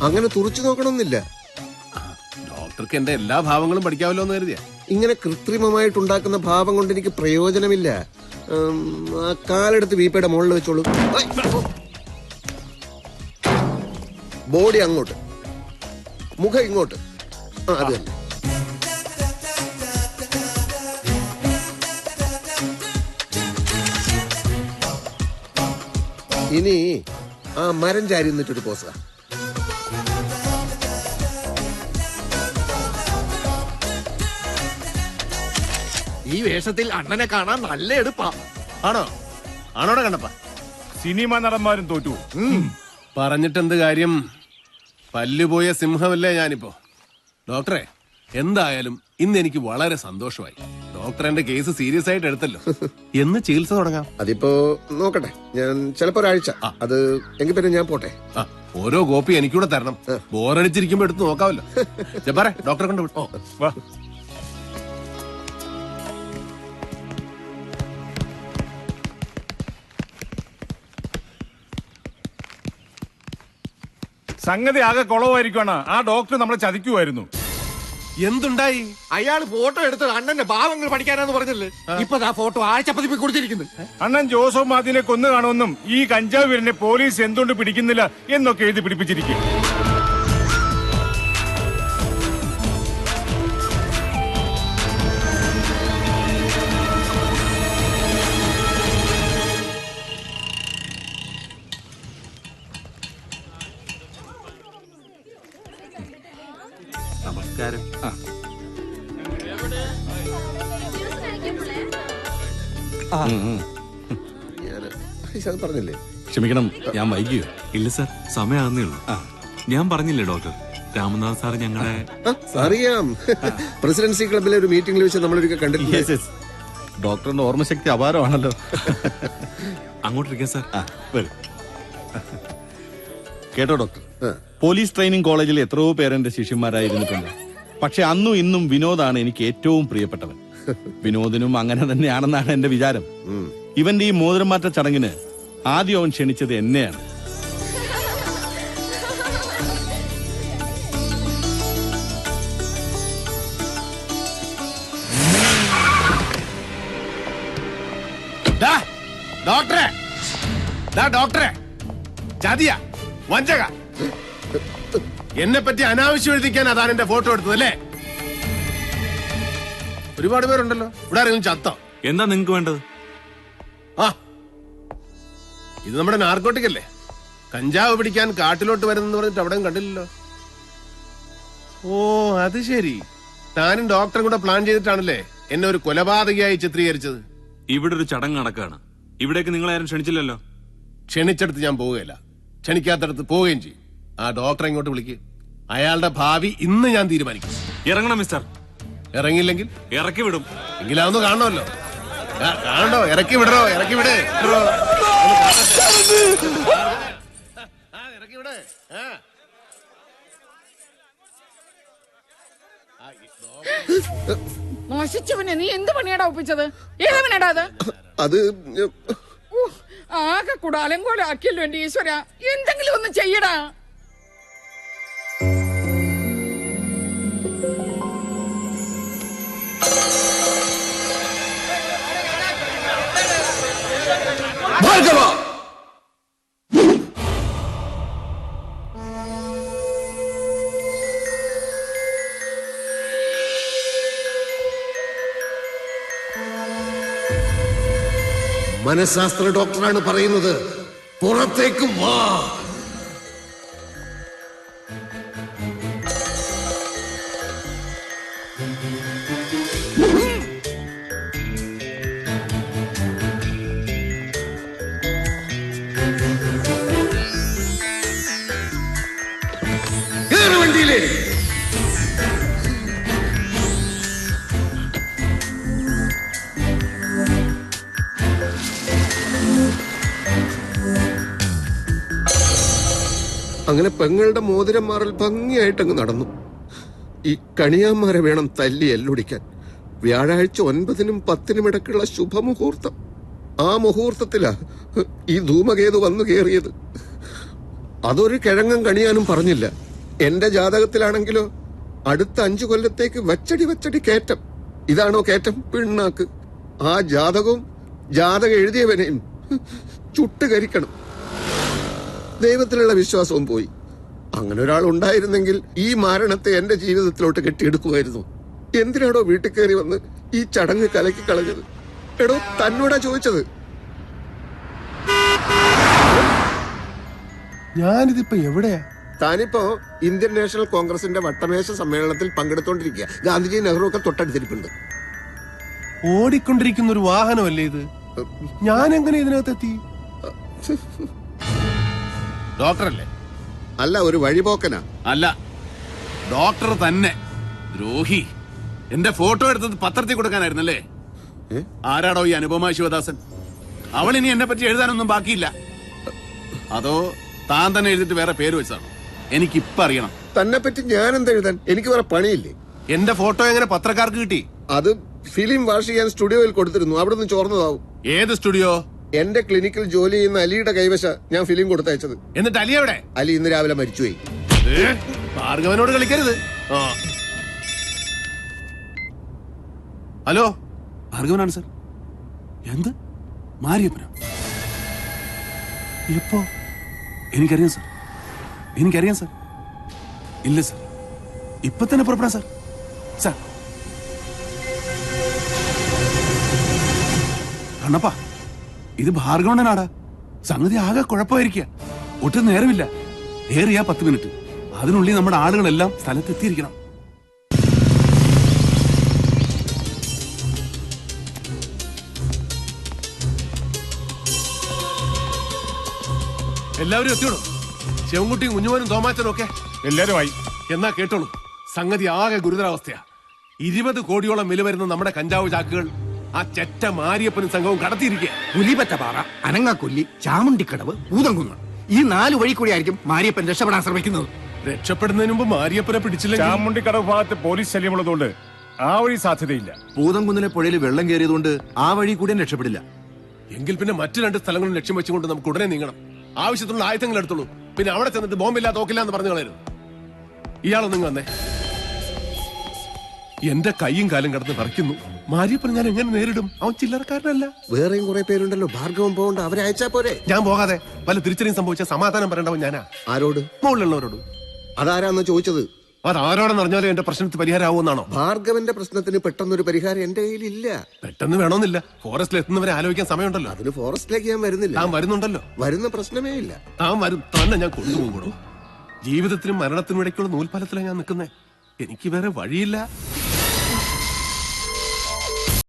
അങ്ങനെ തുറച്ചു നോക്കണമെന്നില്ല. ഡോക്ടർക്ക് എന്റെ എല്ലാ ഭാവങ്ങളും പഠിക്കാമല്ലോ എന്ന് കരുതിയാ. ഇങ്ങനെ കൃത്രിമമായിട്ടുണ്ടാക്കുന്ന ഭാവം കൊണ്ട് എനിക്ക് പ്രയോജനമില്ല. ആ കാലെടുത്ത് വീപ്പയുടെ മുകളിൽ വെച്ചോളൂ. ബോഡി അങ്ങോട്ട്, മുഖം ഇങ്ങോട്ട്. അത് തന്നെ. ഇനി ആ മരം ചാരി നിന്നിട്ടൊരു പോസാ. ഈ വേഷത്തിൽ അണ്ണനെ കാണാൻ നല്ല എടുപ്പാ. ആണോ? ആണോടെ കണ്ടപ്പ സിനിമ നടന്മാരും തോറ്റു. പറഞ്ഞിട്ടെന്ത് കാര്യം? പല്ലുപോയ സിംഹമല്ലേ ഞാനിപ്പോ. ഡോക്ടറെ, എന്തായാലും ഇന്ന് എനിക്ക് വളരെ സന്തോഷമായി. ഡോക്ടർ എന്റെ കേസ് സീരിയസ് ആയിട്ട് എടുത്തല്ലോ. എന്ന് ചികിത്സ തുടങ്ങാം? അതിപ്പോ നോക്കട്ടെ, ഞാൻ ചിലപ്പോ ഒരാഴ്ച. അത് എങ്കിൽ പിന്നെ ഞാൻ പോട്ടെ. ഓരോ കോപ്പി എനിക്കൂടെ തരണം. ബോറടിച്ചിരിക്കുമ്പോ എടുത്ത് നോക്കാമല്ലോ. ജബ്ബാറെ, ഡോക്ടറെ കൊണ്ട് വിട്ടോ. വാ. സംഗതി ആകെ കുളവായിരിക്കുവാണ്. ആ ഡോക്ടർ നമ്മളെ ചതിക്കുമായിരുന്നു. എന്തുണ്ടായി? അയാൾ ഫോട്ടോ എടുത്തത് അണ്ണന്റെ ഭാവങ്ങൾ പഠിക്കാനാന്ന് പറഞ്ഞല്ലേ. ഇപ്പൊ ആ ഫോട്ടോ ആഴ്ചപ്പതിപ്പി കൊടുത്തിരിക്കുന്നു. അണ്ണൻ ജോസഫ് മാതിനെ കൊന്നു കാണുമെന്നും ഈ കഞ്ചാവ് വീരനെ പോലീസ് എന്തുകൊണ്ട് പിടിക്കുന്നില്ല എന്നൊക്കെ എഴുതി പിടിപ്പിച്ചിരിക്കും. നമസ്കാരം. ഞാൻ പറഞ്ഞില്ലേ. ക്ഷമിക്കണം, ഞാൻ വൈകിയോ? ഇല്ല സാർ, സമയമാകുന്നേ ഉള്ളൂ. ഞാൻ പറഞ്ഞില്ലേ ഡോക്ടർ, രാമനാഥ് സാർ ഞങ്ങളെ അറിയാം. പ്രസിഡൻസി ക്ലബിലെ ഒരു മീറ്റിംഗിൽ വെച്ച് നമ്മളൊരിക്കൽ കണ്ടിട്ടില്ലേ. ഡോക്ടറിന്റെ ഓർമ്മശക്തി അപാരമാണല്ലോ. അങ്ങോട്ടിരിക്കാം സാർ. വരും. കേട്ടോ ഡോക്ടർ, പോലീസ് ട്രെയിനിങ് കോളേജിൽ എത്രയോ പേരെന്റെ ശിഷ്യന്മാരായിരുന്നിട്ടുണ്ട്. പക്ഷെ അന്നും ഇന്നും വിനോദാണ് എനിക്ക് ഏറ്റവും പ്രിയപ്പെട്ടവൻ. വിനോദിനും അങ്ങനെ തന്നെയാണെന്നാണ് എന്റെ വിചാരം. ഇവന്റെ ഈ മോതിരമാറ്റ ചടങ്ങിന് ആദ്യം അവൻ ക്ഷണിച്ചത് എന്നെയാണ്. ഡോക്ടറെ, ഡോക്ടറെ, ചതിയ, വഞ്ചക, എന്നെ പറ്റി അനാവശ്യം എഴുതിക്കാൻ അതാണ് എന്റെ ഫോട്ടോ എടുത്തത് അല്ലേ? ഒരുപാട് പേരുണ്ടല്ലോ. ഇവിടെ ആരെങ്കിലും ചത്തോ? എന്താ നിങ്ങക്ക് വേണ്ടത്? ആ, ഇത് നമ്മുടെ നാർക്കോട്ടിക് അല്ലേ? കഞ്ചാവ് പിടിക്കാൻ കാട്ടിലോട്ട് വരുന്നെന്ന് പറഞ്ഞിട്ട് അവിടെയും കണ്ടില്ലല്ലോ. ഓ, അത് ശരി. താനും ഡോക്ടറും കൂടെ പ്ലാൻ ചെയ്തിട്ടാണല്ലേ എന്നെ ഒരു കൊലപാതകയായി ചിത്രീകരിച്ചത്? ഇവിടെ ഒരു ചടങ്ങ് നടക്കാണ്. ഇവിടേക്ക് നിങ്ങളാരും ക്ഷണിച്ചില്ലല്ലോ. ക്ഷണിച്ചെടുത്ത് ഞാൻ പോവുകയില്ല, ക്ഷണിക്കാത്തടത്ത് പോവുകയും ചെയ്യും. ആ ഡോക്ടറെ ഇങ്ങോട്ട് വിളിക്ക്. അയാളുടെ ഭാവി ഇന്ന് ഞാൻ തീരുമാനിക്കും. ഇറങ്ങണം മിസ്റ്റർ. ഇറങ്ങിയില്ലെങ്കിൽ ഇറക്കി വിടും. എങ്കിലാവുന്നു കാണണമല്ലോ. കാണണ്ടോ? ഇറക്കി വിടറോ? ഇറക്കി വിട്. ഇറക്കി വിട്. നശിച്ചവനെ, നീ എന്ത് പണിയാടാ ഒപ്പിച്ചത്? ഏതവനാടാ അത്? അത് ആകെ കൂടെ അലങ്കോലാക്കിയല്ലോ എന്റെ ഈശ്വര. എന്തെങ്കിലും ഒന്ന് ചെയ്യടാ. മനഃശാസ്ത്ര ഡോക്ടറാണ് പറയുന്നത്. പുറത്തേക്ക് വാ. വണ്ടിയിലേ അങ്ങനെ പെങ്ങളുടെ മോതിരം മാറൽ ഭംഗിയായിട്ടങ്ങ് നടന്നു. ഈ കണിയാന്മാരെ വേണം തല്ലി എല്ലൊടിക്കാൻ. വ്യാഴാഴ്ച 9-നും 10-നും ഇടയ്ക്കുള്ള ശുഭമുഹൂർത്തം. ആ മുഹൂർത്തത്തിലാ ഈ ധൂമകേതു വന്നു കയറിയത്. അതൊരു കിഴങ്ങം കണിയാനും പറഞ്ഞില്ല. എന്റെ ജാതകത്തിലാണെങ്കിലോ അടുത്ത 5 കൊല്ലത്തേക്ക് വച്ചടി കയറ്റം. ഇതാണോ കയറ്റം? പിണ്ണാക്ക്. ആ ജാതകവും ജാതകം എഴുതിയവനെയും ചുട്ടുകരിക്കണം. ദൈവത്തിലുള്ള വിശ്വാസവും പോയി. അങ്ങനെ ഒരാൾ ഉണ്ടായിരുന്നെങ്കിൽ ഈ മാരണത്തെ എന്റെ ജീവിതത്തിലോട്ട് കെട്ടിയെടുക്കുമായിരുന്നു. എന്തിനാടോ വീട്ടിൽ കയറി വന്ന് ഈ ചടങ്ങ് കലക്കി കളഞ്ഞത്? എടോ, തന്നോടാ ചോദിച്ചത്. ഞാനിതിപ്പോ എവിടെയാ? താനിപ്പോ ഇന്ത്യൻ നാഷണൽ കോൺഗ്രസിന്റെ വട്ടമേശ സമ്മേളനത്തിൽ പങ്കെടുത്തോണ്ടിരിക്കുക. ഗാന്ധിജി, നെഹ്റു ഒക്കെ തൊട്ടടുത്തിരിപ്പുണ്ട്. ഓടിക്കൊണ്ടിരിക്കുന്ന ഒരു വാഹനമല്ലേ ഇത്? ഞാൻ എങ്ങനെ ഇതിനകത്തെത്തി? ഡോക്ടറല്ലേ? അല്ല, ഒരു വഴിപോക്കനാ. അല്ല, ഡോക്ടർ തന്നെ. ദ്രോഹി. എന്റെ ഫോട്ടോ എടുത്തത് പത്രത്തിൽ കൊടുക്കാനായിരുന്നല്ലേ? ആരാടോ ഈ അനുപമ ശിവദാസൻ? അവൾ ഇനി എന്നെ പറ്റി എഴുതാനൊന്നും ബാക്കിയില്ല. അതോ താൻ തന്നെ എഴുതിട്ട് വേറെ പേര് വെച്ചാണോ? എനിക്കിപ്പ അറിയണം. തന്നെ പറ്റി ഞാൻ എന്താ എഴുതാൻ? എനിക്ക് വേറെ പണിയില്ലേ? എന്റെ ഫോട്ടോ എങ്ങനെ പത്രക്കാർക്ക് കിട്ടി? അത് ഫിലിം വാഷ് ചെയ്യാൻ സ്റ്റുഡിയോയിൽ കൊടുത്തിരുന്നു. അവിടെ നിന്ന് ചോർന്നതാവും. ഏത് സ്റ്റുഡിയോ? എന്റെ ക്ലിനിക്കിൽ ജോലി ചെയ്യുന്ന അലിയുടെ കൈവശ ഞാൻ ഫിലിം കൊടുത്തയച്ചത്. എന്നിട്ട് അലി എവിടെ? അലി ഇന്ന് രാവിലെ മരിച്ചുപോയി. ഭാർഗവനോട് കളിക്കരുത്. ഹലോ, ഭാർഗവനാണ് സർ. എന്ത്? മാരിയപ്പനോ? എപ്പോ? എനിക്കറിയാം സർ. എനിക്കറിയാം സർ. ഇല്ല സർ, ഇപ്പൊ തന്നെ പുറപ്പെടാം സർ. സർ, കണ്ണപ്പാ, ഇത് ഭാർഗവന്റെ നാടാ. സംഗതി ആകെ കുഴപ്പമായിരിക്കുക. ഒട്ടും നേരമില്ല. ഏറിയാ 10 മിനിറ്റ്. അതിനുള്ളിൽ നമ്മുടെ ആളുകളെല്ലാം സ്ഥലത്തെത്തിയിരിക്കണം. എല്ലാവരും എത്തിയോളൂ. ശിവൻകുട്ടിയും കുഞ്ഞുമോനും തോമാച്ചനും ഒക്കെ എല്ലാരും ആയി. എന്നാ കേട്ടോളൂ, സംഗതി ആകെ ഗുരുതരാവസ്ഥയാ. 20 കോടിയോളം വില വരുന്ന നമ്മുടെ കഞ്ചാവ് ചാക്കുകൾ ആ ചെറ്റ മാരിയപ്പനും സംഘവും കടത്തിയിരിക്കുക. പുലിപറ്റപ്പാറ, അനങ്ങാക്കൊല്ലി, ചാമുണ്ടിക്കടവ്, പൂതംകുന്ന്, ഈ 4 വഴി കൂടിയായിരിക്കും മാരിയപ്പൻ രക്ഷപ്പെടാൻ ശ്രമിക്കുന്നത്. രക്ഷപ്പെടുന്നതിന് മുമ്പ് മാരിയപ്പനെ പിടിച്ചില്ലെങ്കിൽ ചാമുണ്ടിക്കടവ് ഭാഗത്ത് പോലീസ് ശല്യമുള്ളതുകൊണ്ട് ആ വഴി സാധ്യതയില്ല. പൂതംകുന്നിലെ പുഴയിൽ വെള്ളം കയറിയതുകൊണ്ട് ആ വഴി കൂടെ രക്ഷപ്പെടില്ല. എങ്കിൽ പിന്നെ മറ്റു 2 സ്ഥലങ്ങളും ലക്ഷ്യം വെച്ചുകൊണ്ട് നമുക്ക് ഉടനെ നീങ്ങണം. ആവശ്യത്തിനുള്ള ആയുധങ്ങൾ എടുത്തോളൂ. പിന്നെ അവിടെ ചെന്നിട്ട് ബോംബില്ല തോക്കില്ല എന്ന് പറഞ്ഞു കളയരുത്. ഇയാളൊന്നും വന്നേ. എന്റെ കൈയും കാലും കടന്ന് പറിക്കുന്നു. മാരിയപ്പൻ ഞാൻ എങ്ങനെ നേരിടും? അവൻ ചില്ലറക്കാരനല്ല. വേറെയും കുറെ പേരുണ്ടല്ലോ. ഭാർഗവം പോകണ്ട, അവരെ അയച്ചാ പോരെ? ഞാൻ പോകാതെ വല്ല തിരിച്ചറിയും സംഭവിച്ച സമാധാനം പറയേണ്ടവൻ ഞാനാ. ആരോട്? മുകളിലുള്ളവരോട്. അതാരാന്ന് ചോദിച്ചത്? അതാരോടെന്ന് അറിഞ്ഞാലും എന്റെ പ്രശ്നത്തിന് പരിഹാരമാവുമെന്നാണോ? ഭാർഗവന്റെ പ്രശ്നത്തിന് പെട്ടെന്നൊരു പരിഹാരം എന്റെ കയ്യിലില്ല. പെട്ടെന്ന് വേണമെന്നില്ല. ഫോറസ്റ്റിൽ എത്തുന്നവരെ ആലോചിക്കാൻ സമയമുണ്ടല്ലോ. അതിന് ഫോറസ്റ്റിലേക്ക് ഞാൻ വരുന്നില്ല. താൻ വരുന്നുണ്ടല്ലോ. വരുന്ന പ്രശ്നമേ ഇല്ല. താൻ വരും. തന്നെ ഞാൻ കൊണ്ടുപോകും. ജീവിതത്തിനും മരണത്തിനും ഇടയ്ക്കുള്ള നൂൽപ്പാലത്തിലാണ് ഞാൻ നിൽക്കുന്നേ. എനിക്ക് വേറെ വഴിയില്ല.